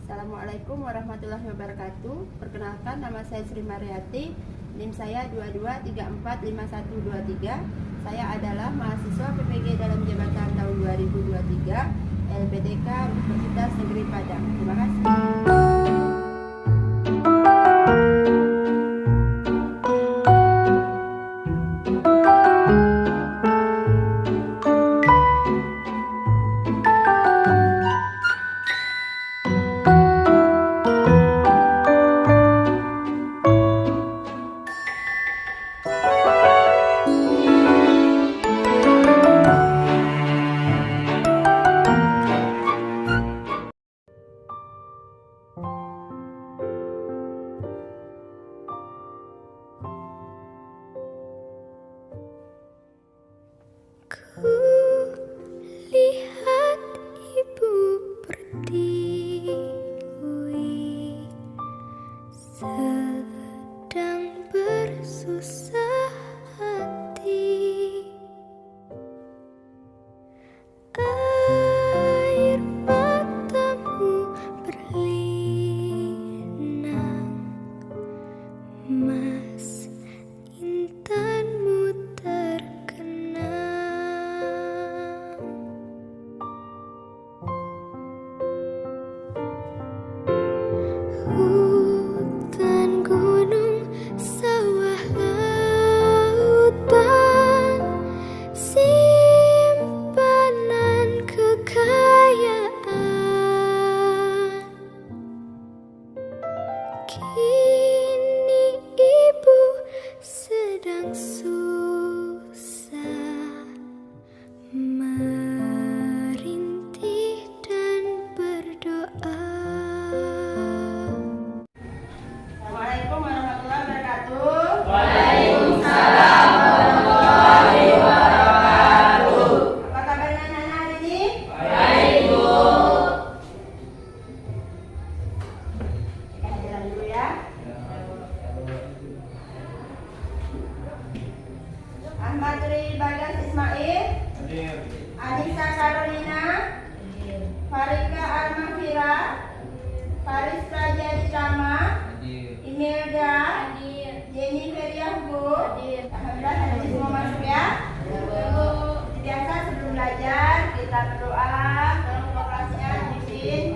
Assalamualaikum warahmatullahi wabarakatuh. Perkenalkan, nama saya Sri Mariati, NIM saya 22345123. Saya adalah mahasiswa PPG dalam jabatan tahun 2023 LPDK Universitas Negeri Padang. Terima kasih. Lihat ibu pertiwi sedang bersusah hati. Air matamu berlinang, mas intanmu hutan, gunung, sawah, lautan, simpanan kekayaan. Kini ibu sedang susah merintih dan berdoa. Assalamualaikum warahmatullahi wabarakatuh. Waalaikumsalam warahmatullahi wabarakatuh. Apa kabarnya anak-anak hari ini? Baik, Bu. Kita jalan dulu ya. Ahmad Tri Bagas Ismail, Anissa Carolina, Farika Almafira, Faris Raja Ditama, Imelda, Jenny Feria Hugo. Alhamdulillah hari ini semua masuk ya. Biasa sebelum belajar kita berdoa. Tolong kelasnya dipimpin.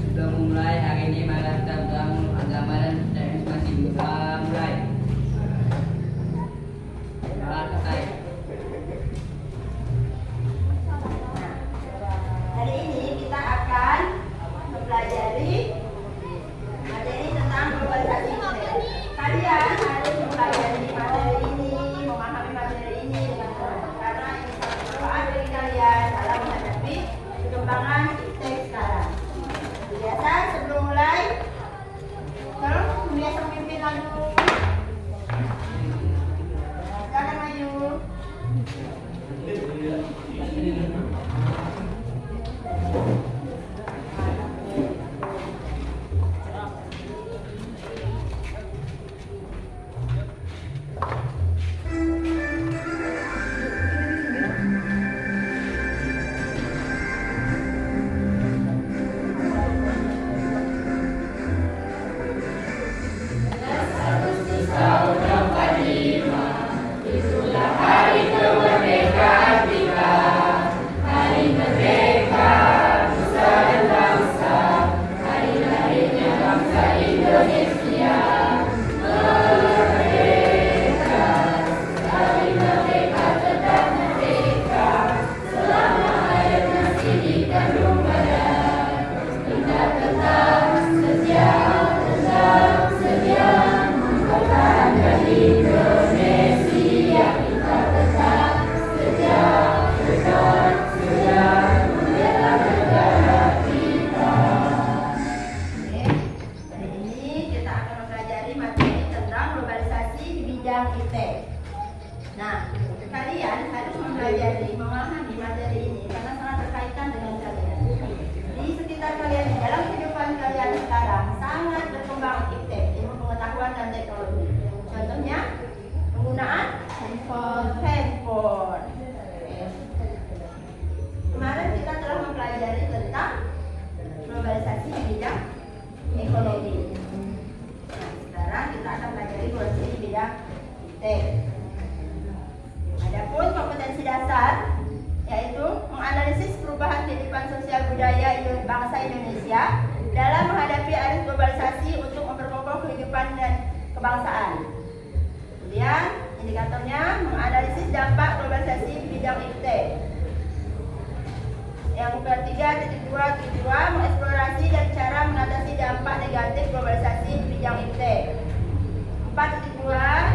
Sudah mulai hari ini malam tentang agama dan masih mulai. Selesai. Hari ini kita akan mempelajari materi tentang globalisasi. Kalian harus mempelajari materi ini, memahami materi ini dengan benar. Karena ini sangat bermanfaat bagi kalian dalam menghadapi perkembangan iptek sekarang. Biasa sebelum mulai, tolong biasa memimpin lagu. Silakan maju. Nah, kalian harus mempelajari, memahami materi ini karena sangat berkaitan dengan kalian. kehidupan sosial budaya bangsa Indonesia dalam menghadapi arus globalisasi untuk memperkokoh kehidupan dan kebangsaan. Kemudian indikatornya menganalisis dampak globalisasi di bidang iptek. Yang ketiga, 3.2 mengeksplorasi dan cara mengatasi dampak negatif globalisasi di bidang iptek. 4.2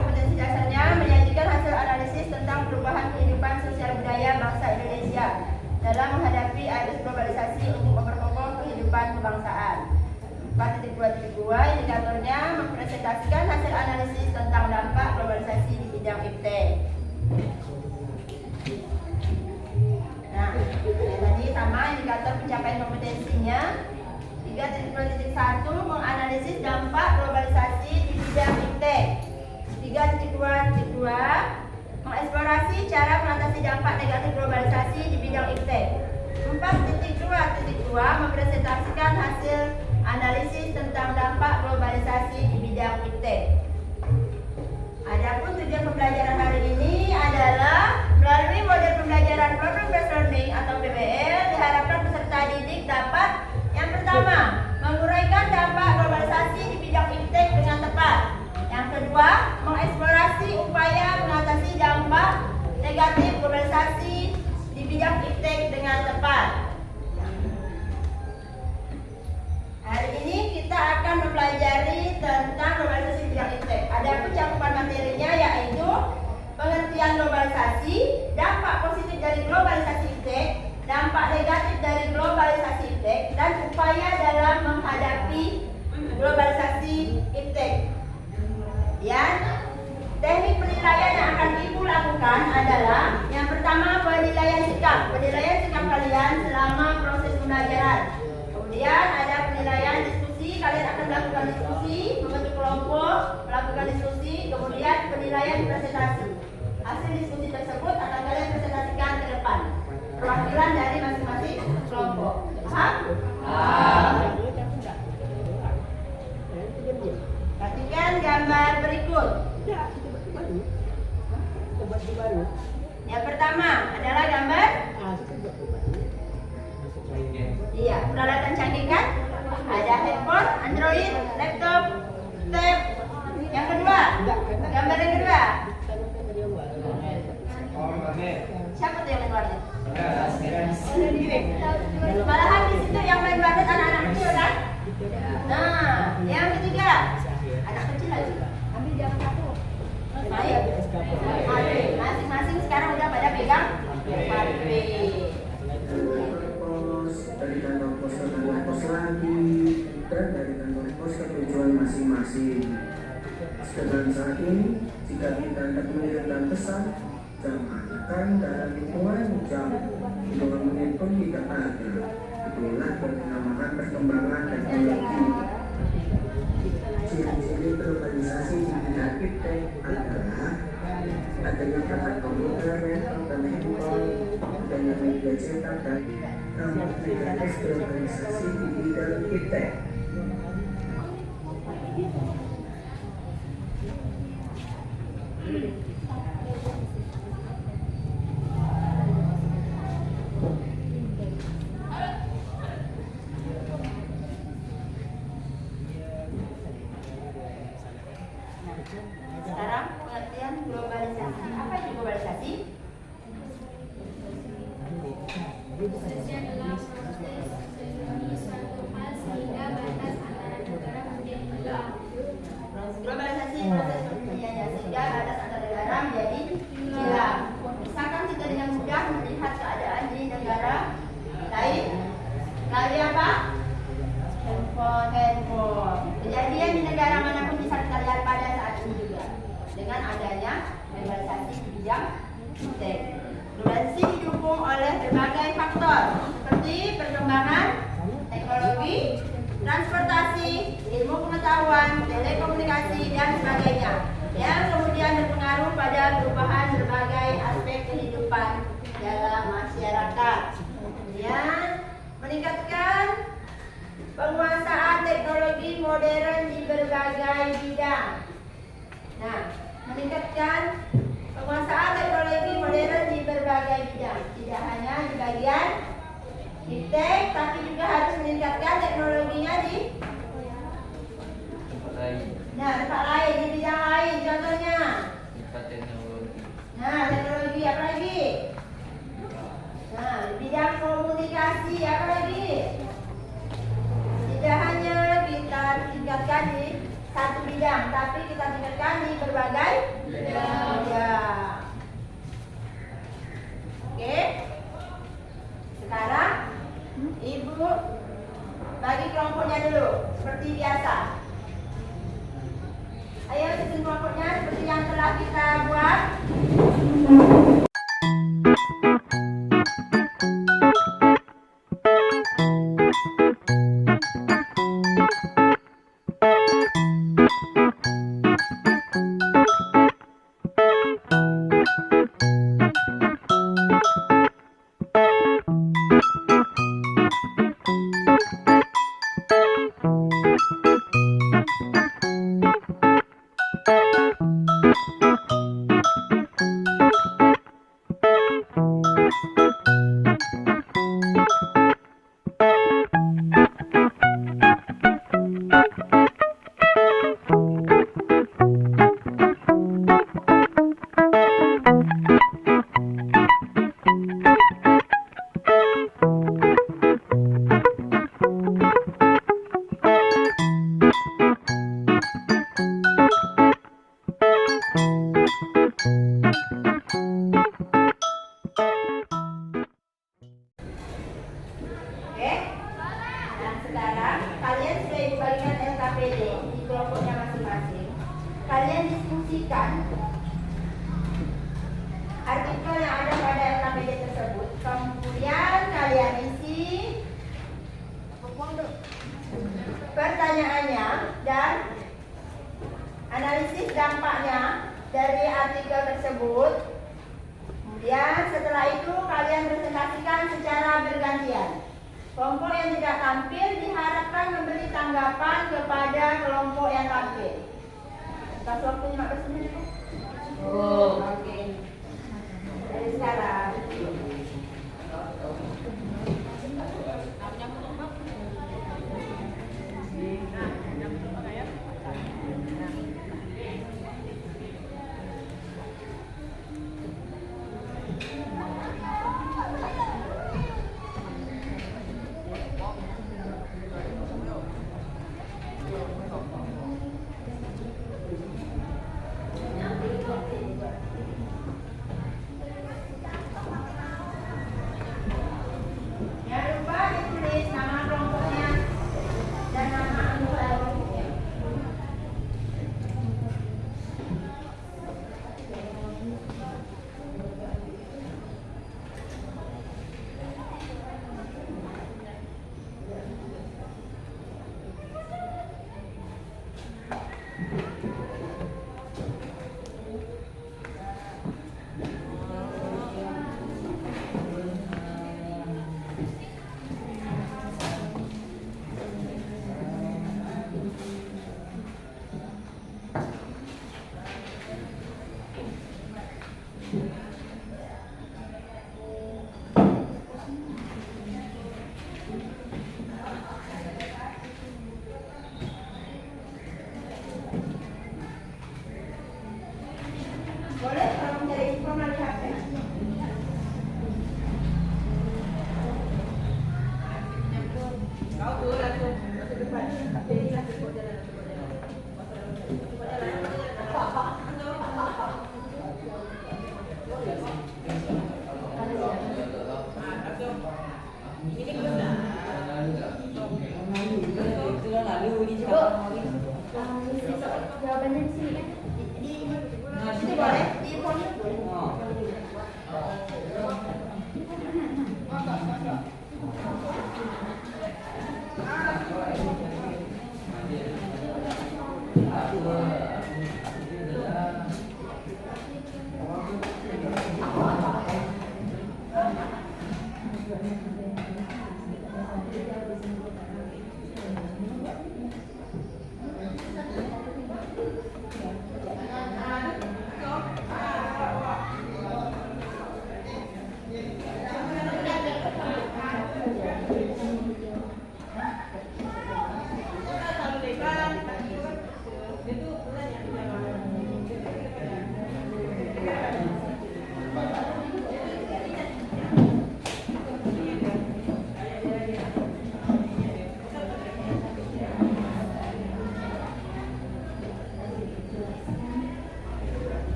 kompetensi dasarnya menyajikan hasil analisis tentang perubahan kehidupan sosial budaya bangsa Indonesia dalam menghadapi arus globalisasi untuk memperkokoh kehidupan kebangsaan. 4.2 indikatornya mempresentasikan hasil analisis tentang dampak globalisasi di bidang iptek. Nah, yang tadi sama indikator pencapaian kompetensinya. 3.2.1 menganalisis dampak globalisasi di bidang iptek. 3.2.2 mengeksplorasi cara mengatasi dampak negatif globalisasi di bidang iptek. 4.2.2 mempresentasikan hasil analisis tentang dampak globalisasi di bidang iptek. Adapun tujuan pembelajaran hari ini adalah melalui model pembelajaran problem based learning atau PBL diharapkan peserta didik dapat yang pertama, menguraikan dampak globalisasi di bidang iptek dengan tepat. Yang kedua, mengeksplorasi upaya mengatasi dampak negatif globalisasi di bidang iptek dengan tepat. Hari ini kita akan mempelajari tentang globalisasi di bidang iptek. Adapun cakupan materinya yaitu pengertian globalisasi, dampak positif dari globalisasi iptek, dampak negatif dari globalisasi iptek, dan upaya dalam menghadapi globalisasi iptek. Teknik penilaian yang akan Ibu lakukan adalah yang pertama penilaian sikap kalian selama proses pembelajaran. Kemudian ada penilaian diskusi, kalian akan melakukan diskusi, membentuk kelompok, melakukan diskusi, kemudian penilaian presentasi. Hasil diskusi tersebut akan kalian presentasikan ke depan. Perwakilan dari masing-masing kelompok. Paham? Perhatikan gambar berikut. Yang pertama adalah gambar peralatan canggih kan? Ada handphone, Android, laptop, tab. Yang kedua, gambar yang kedua. Siapa tuh yang main warnet? Malahan di situ yang main warnet anak-anak kecil kan? Nah, yang ketiga, anak kecil lagi. Ambil jangan takut. Ayo, masing-masing sekarang udah pada pegang HP. Dari kantor pos ke kantor pos lagi, dan dari kantor pos ke tujuan masing-masing. Sedangkan saat ini, jika kita hendak mengirimkan pesan, jam akan dalam hitungan jam, hitungan menit pun tidak ada. Itulah bernamakan perkembangan teknologi. Ciri-ciri globalisasi di bidang iptek adalah adanya perangkat komputer, dan handphone, adanya media cetak dan mekanis globalisasi di bidang iptek. Sekarang pengertian globalisasi. Apa itu globalisasi? Globalisasi adalah proses terjadi suatu hal sehingga batas antara negara menjadi hilang. Globalisasi proses terjadinya sehingga batas antar negara menjadi hilang. Misalkan kita dengan mudah melihat keadaan di negara lain melalui apa? Handphone. Kejadian di negara manapun bisa kita lihat pada saat ini juga dengan adanya globalisasi di bidang iptek. Globalisasi didukung oleh berbagai faktor seperti perkembangan teknologi, transportasi, ilmu pengetahuan, telekomunikasi, dan sebagainya yang kemudian berpengaruh pada perubahan berbagai aspek kehidupan dalam masyarakat. Kemudian meningkatkan penguasaan teknologi modern di berbagai bidang. Nah, meningkatkan penguasaan teknologi modern di berbagai bidang, tidak hanya di bagian iptek, tapi juga harus meningkatkan teknologinya di tempat lain, di bidang lain. Contohnya, teknologi apa lagi? Di bidang komunikasi apa lagi? Tidak hanya kita tingkatkan di satu bidang, tapi kita tingkatkan di berbagai bidang. Oke. Sekarang Ibu bagi kelompoknya dulu, seperti biasa. Ayo susun kelompoknya seperti yang telah kita buat. Oke. Dan sekarang kalian sudah Ibu bagikan LKPD di kelompoknya masing-masing. Kalian diskusikan artikel yang ada pada LKPD tersebut. Kemudian kalian isi pertanyaannya dan analisis dampaknya dari artikel tersebut. Kemudian setelah itu kalian presentasikan secara bergantian. Kelompok yang tidak tampil diharapkan memberi tanggapan kepada kelompok yang tampil. Kasih waktunya 15 menit. Oke. Dari sekarang. Jangan lupa ditulis nama kelompoknya dan nama anggota kelompoknya. Boleh kalau mencari info melalui HP. Kau tuh langsung ke depan. Jadi langsung ke jalan. Jawabannya di sini kan? Di sini boleh, di pojok boleh.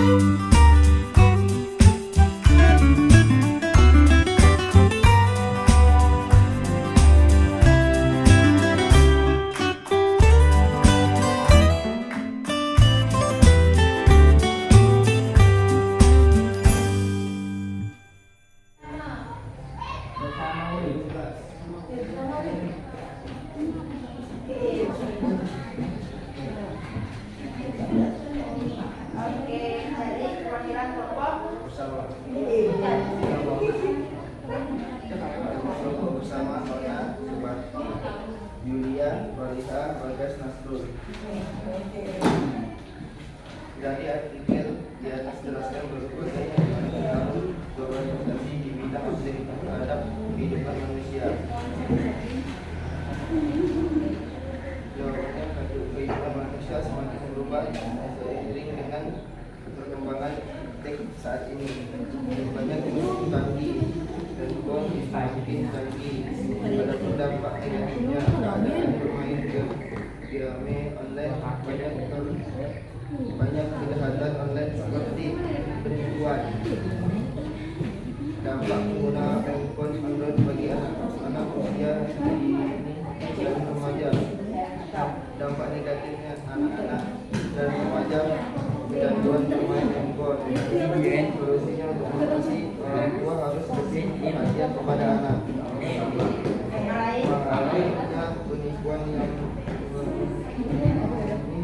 Oke, jadi perwakilan kelompok bersama Nona, Subati, Yulia, Roliha, Bagas, Nasrul. Dari artikel di atas jelaskan berikut globalisasi di bidang aktif terhadap kehidupan manusia. Jawabannya, kehidupan manusia semakin berubah seiring dengan perkembangan teknik saat ini. Banyak teknologi canggih dan bom semakin canggih. Ada dampak negatifnya keadaan bermain game online, banyak kejahatan online seperti penipuan. Dampak pengguna handphone Android bagi anak-anak usia dini dan remaja. Dampak negatifnya anak-anak dan remaja kecanduan bermain handphone. Solusinya untuk mengatasi, orang tua harus lebih perhatian kepada anak. Mengalaminya penipuan yang ini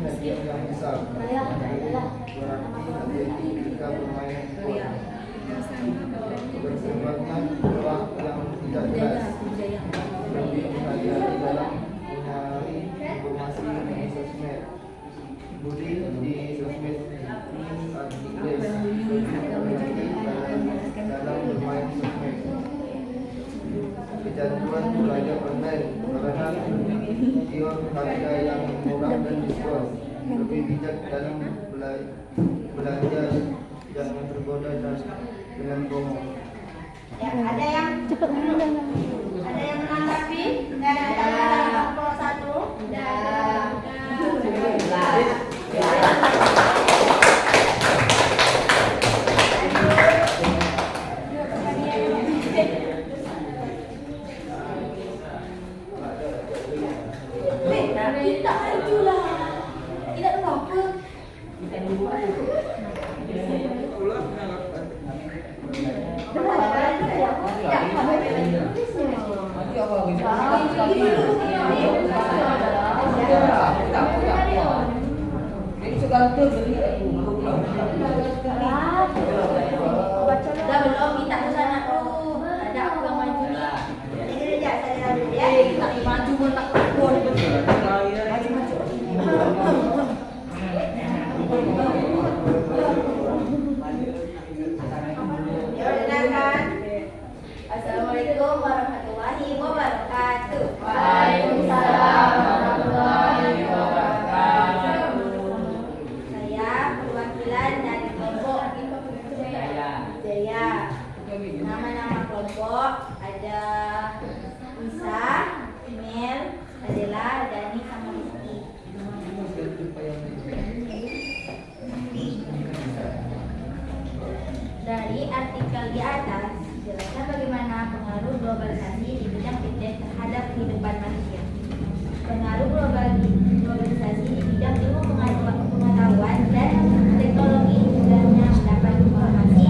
hadiah yang besar. Berarti hati-hati ketika bermain handphone. Bersebabnya pola yang tidak jelas. Lebih hati-hati dalam mencari informasi di sosmed. Bully di sosmed artikel dalam bermain sosmed. Kecanduan belajar online karena video harga yang murah dan diskon. Lebih bijak dalam belanja, jangan tergoda dengan promo. Ya, ada yang menanggapi dari kelompok 1? Dah belum, minta ke sana dulu. Ada aku yang maju. Ini dia, saya dulu ya. Tak maju pun tak takut. Ya, dengarkan. Assalamualaikum warahmatullahi wabarakatuh. Waalaikumsalam warahmatullahi wabarakatuh. Saya perwakilan dari kelompok Jaya. Nama-nama kelompok ada Isa, Mel, Adela, Dani, sama Rizky. Dari artikel di atas jelaskan bagaimana pengaruh globalisasi di bidang fintech terhadap kehidupan manusia. Pengaruh globalisasi di bidang ilmu pengetahuan dan teknologi, mudahnya mendapat informasi,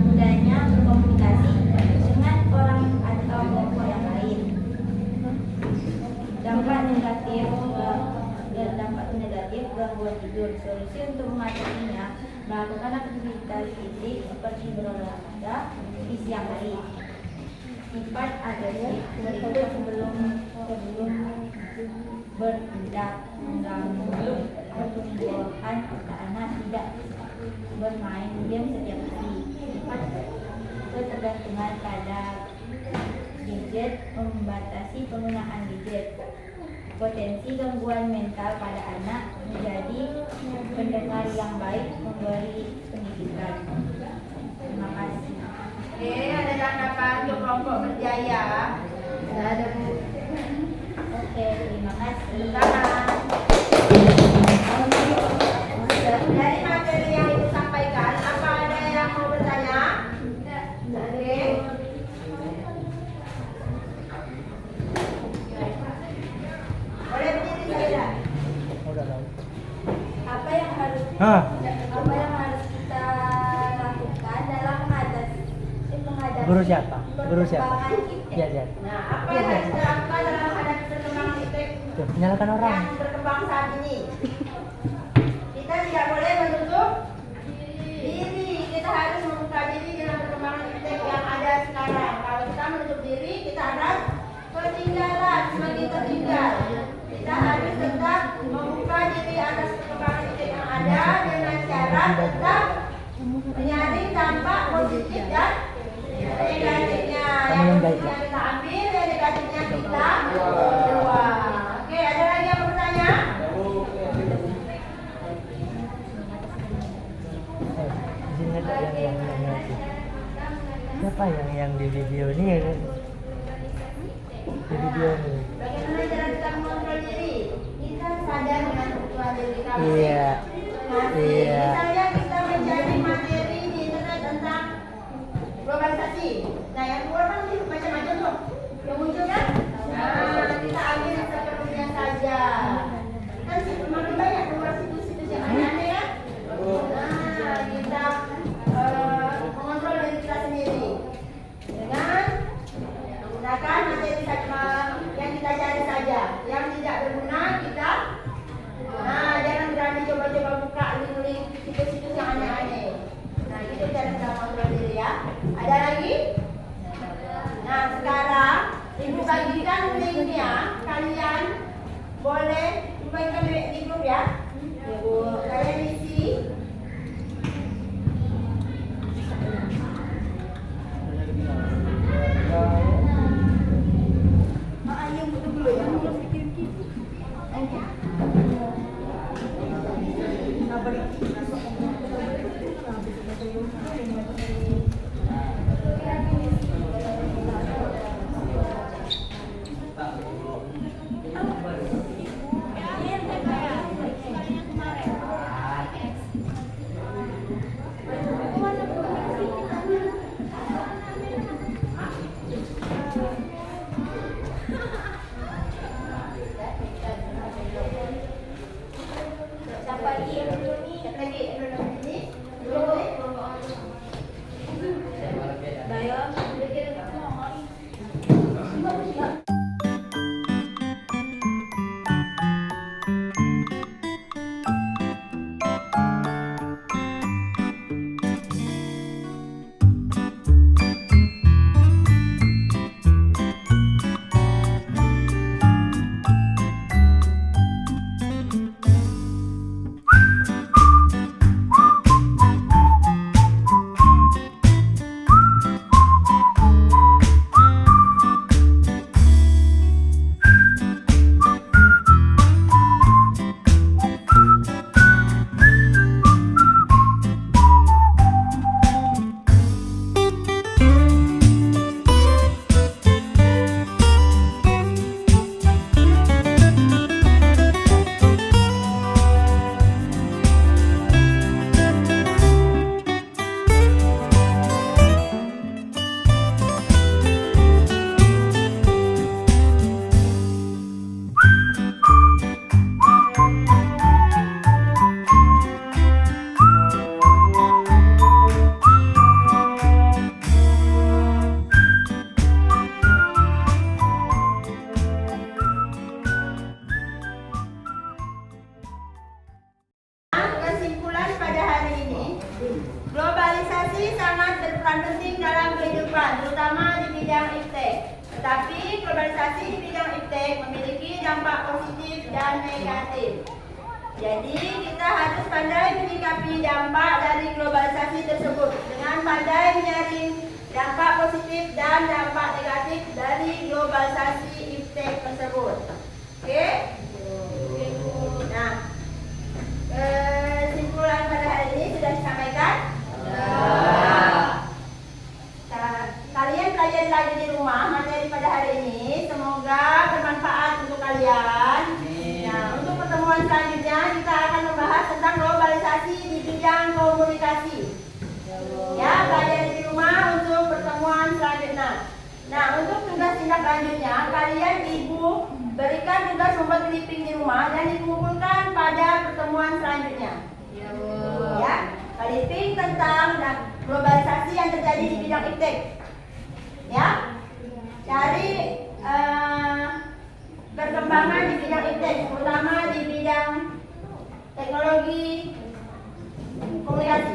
mudahnya berkomunikasi dengan orang atau kelompok yang lain. Dampak negatif gangguan tidur. Solusi untuk mengatasinya, melakukan aktivitas fisik seperti berolahraga di siang hari. Sifat agresif berikut sebelum bertindak mengganggu pertumbuhan otak anak, tidak bermain game setiap hari. Sifat ketergantungan pada gadget, membatasi penggunaan gadget. Potensi gangguan mental pada anak menjadi pendengar yang baik, memberi pendidikan. Terima kasih. Oke, ada tanggapan untuk kelompok berjaya? Tidak ada, Bu. Oke, terima kasih. Dari materi yang Ibu sampaikan, Guru siapa? Guru siapa? Ya, ya. Nah, apa yang harus dilakukan dalam menghadapi perkembangan iptek Tuh, menyalakan orang. yang berkembang saat ini? Kita tidak boleh menutup diri. Kita harus membuka diri dengan perkembangan iptek yang ada sekarang. Kalau kita menutup diri, kita akan ketinggalan, semakin tertinggal. Kita harus tetap membuka diri atas perkembangan iptek yang ada dengan cara tetap menyaring dampak positif dan negatifnya. Yang positifnya kita ambil, yang negatifnya kita buang. Oke, ada lagi yang bertanya? Di sini ada yang siapa yang di video ini ya? Di video ini. Bagaimana cara kita mengontrol diri? Kita sadar dengan kebutuhan diri kami. Iya. Iya. Misalnya kita mencari materi di internet tentang globalisasi. Nah, yang keluar kan macam-macam tuh. Yang muncul kan? Nah, kita ambil seperlunya saja. Kan semakin banyak keluar situs-situs yang aneh-aneh kan? Nah, kita mengontrol diri kita sendiri dengan menggunakan materi yang kita cari saja. Yang tidak berguna kita jangan berani coba-coba buka link-link situs-situs yang aneh-aneh. Nah, itu cara kita kontrol diri ya. Ada lagi? Nah, sekarang Ibu bagikan linknya. Kalian boleh bagikan di grup ya. Ibu, kalian isi. Ayo dulu ya. Globalisasi sangat berperan penting dalam kehidupan, terutama di bidang iptek. Tetapi globalisasi di bidang iptek memiliki dampak positif dan negatif. Jadi kita harus pandai menyikapi dampak dari globalisasi tersebut dengan pandai menyaring dampak positif dan dampak negatif dari globalisasi iptek tersebut. Oke? Nah, kesimpulan pada hari ini sudah disampaikan. Kalian pelajari lagi di rumah materi pada hari ini. Semoga bermanfaat untuk kalian. Nah, untuk pertemuan selanjutnya kita akan membahas tentang globalisasi di bidang komunikasi. Ya, pelajari di rumah untuk pertemuan selanjutnya. Nah, untuk tugas tindak lanjutnya, kalian ibu berikan tugas membuat clipping di rumah dan dikumpulkan pada pertemuan selanjutnya. Ya, clipping tentang globalisasi yang terjadi di bidang iptek. Ya, cari perkembangan di bidang iptek, terutama di bidang teknologi komunikasi.